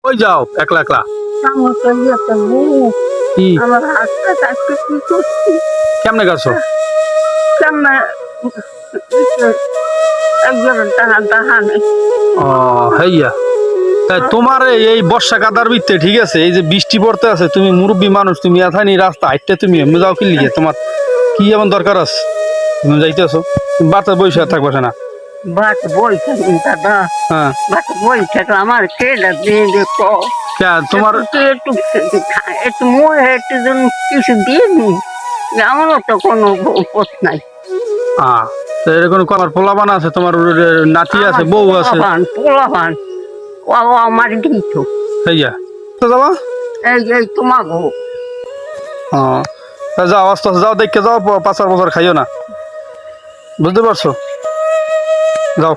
কই যাও একলা একলা? আমার তো একটা বউ, কি আমার হাতটা কাটতে কি করছি কেমনে গেছো? কেমন একজন টাকা নেই। ও হইয়া তাই তোমার এই বর্ষা কাদার ভিতরে ঠিক আছে, এই যে বৃষ্টি পড়তে আছে, তুমি মুরব্বী মানুষ, তুমি এথানি রাস্তা হাইটে তুমি এমনি যাও কি লিগে? তোমার কি এমন দরকার আছে তুমি যাইতেছো? তুমি বাচ্চা বসে থাকবে না? বাট বই থাকি দাদা, হ্যাঁ বাট বই থাকো আমার খেয়ে দিয়ে দেখো। তোমার একটু একটু মনে একটু জন কিছু দিয়ে নি, আমারও তো কোনো পথ নাই। তো এরকম আমার পোলাবান আছে, তোমার নাতি আছে, বউ আছে। পোলাপান ও আমার দিত হইয়া তো যাবা? এই তোমার বউ। তা যাও আস্তে আস্তে যাও, দেখে যাও, 5-4 বছর খাইও না, বুঝতে পারছো? যাও।